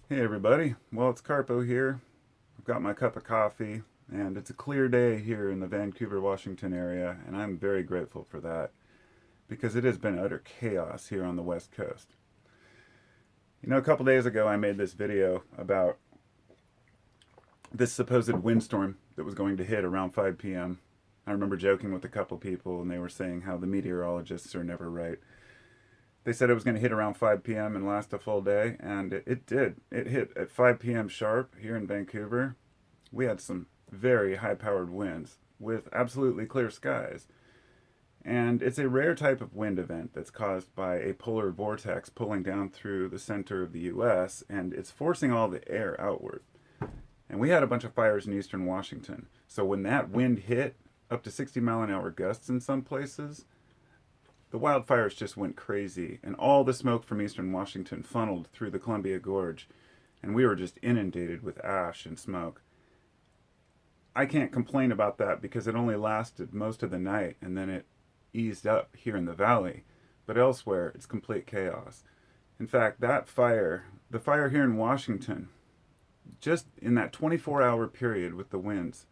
Hey everybody, well it's Carpo here. I've got my cup of coffee and it's a clear day here in the Vancouver, Washington area and I'm very grateful for that because it has been utter chaos here on the West Coast. A couple days ago I made this video about this supposed windstorm that was going to hit around 5 p.m. I remember joking with a couple people and they were saying how the meteorologists are never right. They said it was going to hit around 5 p.m. and last a full day, and it did. It hit at 5 p.m. sharp here in Vancouver. We had some very high powered winds with absolutely clear skies. And it's a rare type of wind event that's caused by a polar vortex pulling down through the center of the US, and it's forcing all the air outward. And we had a bunch of fires in eastern Washington. So when that wind hit, up to 60-mile-an-hour gusts in some places, the wildfires just went crazy, and all the smoke from eastern Washington funneled through the Columbia Gorge, and we were just inundated with ash and smoke. I can't complain about that because it only lasted most of the night, and then it eased up here in the valley, but elsewhere it's complete chaos. In fact, the fire here in Washington, just in that 24-hour period with the winds,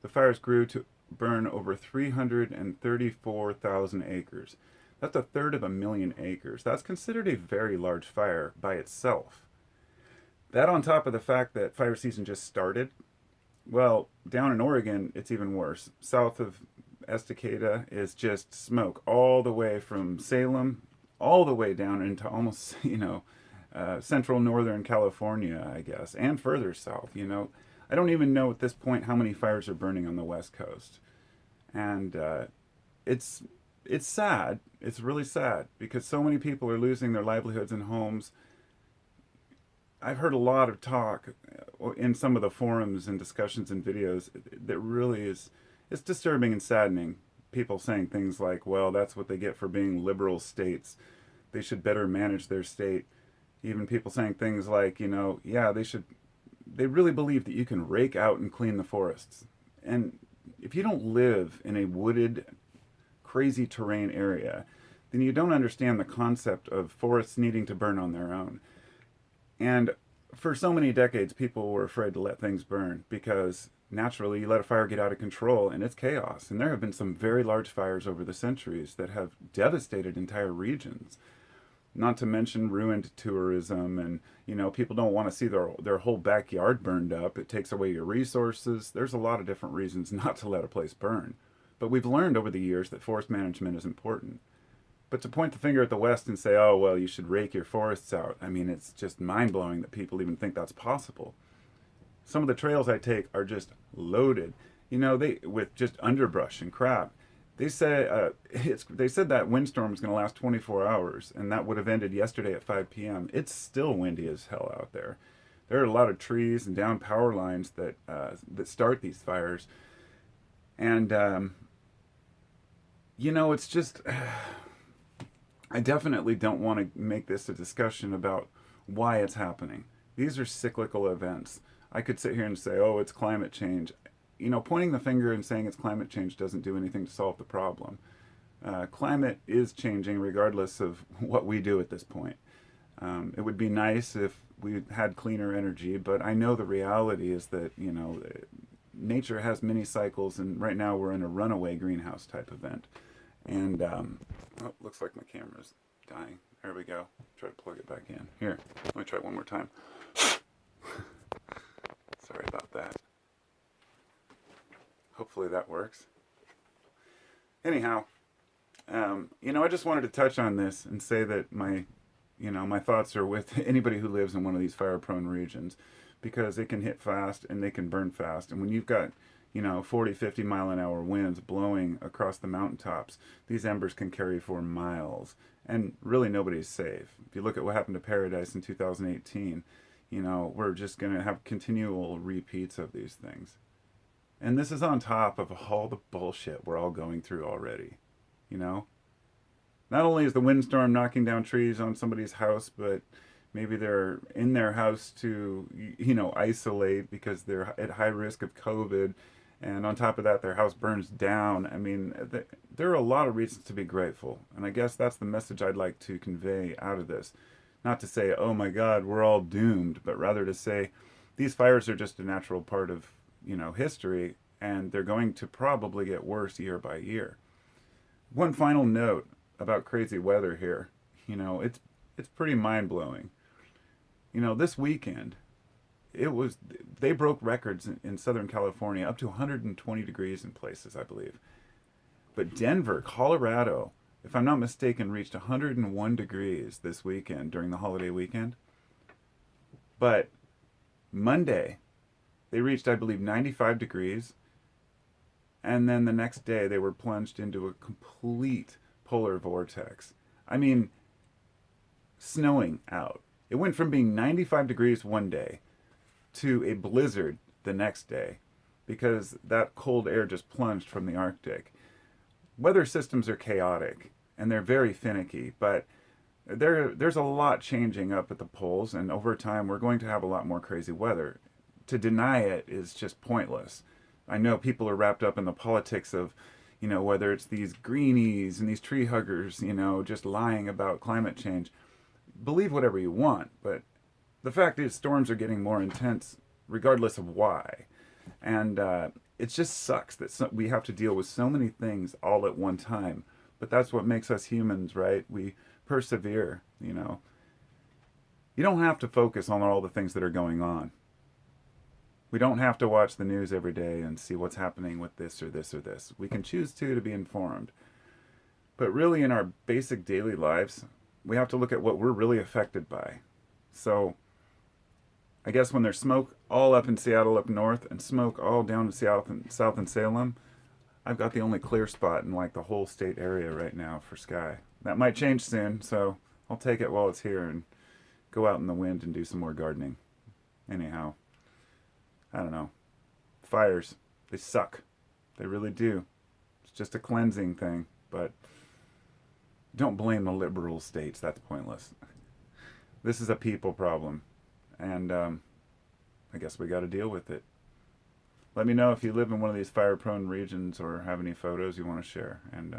the fires grew to burn over 334,000 acres. That's a third of a million acres. That's considered a very large fire by itself. That on top of the fact that fire season just started, well, down in Oregon, it's even worse. South of Estacada is just smoke all the way from Salem, all the way down into almost, central northern California, I guess, and further south. I don't even know at this point how many fires are burning on the West Coast. And it's it's sad. It's really sad because so many people are losing their livelihoods and homes. I've heard a lot of talk in some of the forums and discussions and videos that really is it's disturbing and saddening. People saying things like, "Well, that's what they get for being liberal states. They should better manage their state." Even people saying things like, "Yeah, they should." They really believe that you can rake out and clean the forests. And if you don't live in a wooded, crazy terrain area, then you don't understand the concept of forests needing to burn on their own. And for so many decades, people were afraid to let things burn because naturally you let a fire get out of control and it's chaos. And there have been some very large fires over the centuries that have devastated entire regions. Not to mention ruined tourism, and people don't want to see their whole backyard burned up. It takes away your resources. There's a lot of different reasons not to let a place burn. But we've learned over the years that forest management is important. But to point the finger at the West and say, "Oh, well, you should rake your forests out," I mean, it's just mind blowing that people even think that's possible. Some of the trails I take are just loaded, they with just underbrush and crap. They said that windstorm is going to last 24 hours, and that would have ended yesterday at 5 p.m. It's still windy as hell out there. There are a lot of trees and down power lines that start these fires, and it's just I definitely don't want to make this a discussion about why it's happening. These are cyclical events. I could sit here and say, "Oh, it's climate change." Pointing the finger and saying it's climate change doesn't do anything to solve the problem. Climate is changing regardless of what we do at this point. It would be nice if we had cleaner energy, but I know the reality is that, nature has many cycles, and right now we're in a runaway greenhouse type event. And, looks like my camera's dying. There we go. Try to plug it back in. Here, let me try one more time. Sorry about that. Hopefully that works. Anyhow, I just wanted to touch on this and say that my thoughts are with anybody who lives in one of these fire-prone regions because it can hit fast and they can burn fast. And when you've got, 40, 50 mile an hour winds blowing across the mountaintops, these embers can carry for miles. And really nobody's safe. If you look at what happened to Paradise in 2018, we're just going to have continual repeats of these things. And this is on top of all the bullshit we're all going through already. You know? Not only is the windstorm knocking down trees on somebody's house, but maybe they're in their house to, isolate because they're at high risk of COVID. And on top of that, their house burns down. I mean, there are a lot of reasons to be grateful. And I guess that's the message I'd like to convey out of this. Not to say, oh my God, we're all doomed, but rather to say these fires are just a natural part of, history, and they're going to probably get worse year by year. One final note about crazy weather here. It's pretty mind blowing. This weekend, it was they broke records in Southern California up to 120 degrees in places, I believe. But Denver, Colorado, if I'm not mistaken, reached 101 degrees this weekend during the holiday weekend. But Monday, they reached, I believe, 95 degrees. And then the next day, they were plunged into a complete polar vortex. I mean, snowing out. It went from being 95 degrees one day to a blizzard the next day because that cold air just plunged from the Arctic. Weather systems are chaotic and they're very finicky, but there's a lot changing up at the poles, and over time we're going to have a lot more crazy weather. To deny it is just pointless. I know people are wrapped up in the politics of, whether it's these greenies and these tree huggers, just lying about climate change. Believe whatever you want, but the fact is storms are getting more intense regardless of why. And it just sucks that we have to deal with so many things all at one time. But that's what makes us humans, right? We persevere, You don't have to focus on all the things that are going on. We don't have to watch the news every day and see what's happening with this or this or this. We can choose to be informed. But really in our basic daily lives, we have to look at what we're really affected by. So I guess when there's smoke all up in Seattle up north and smoke all down in Seattle and south in Salem, I've got the only clear spot in like the whole state area right now for sky. That might change soon, so I'll take it while it's here and go out in the wind and do some more gardening. Anyhow, I don't know. Fires, they suck. They really do. It's just a cleansing thing, but don't blame the liberal states. That's pointless. This is a people problem, and I guess we got to deal with it. Let me know if you live in one of these fire-prone regions or have any photos you want to share, and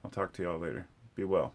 I'll talk to y'all later. Be well.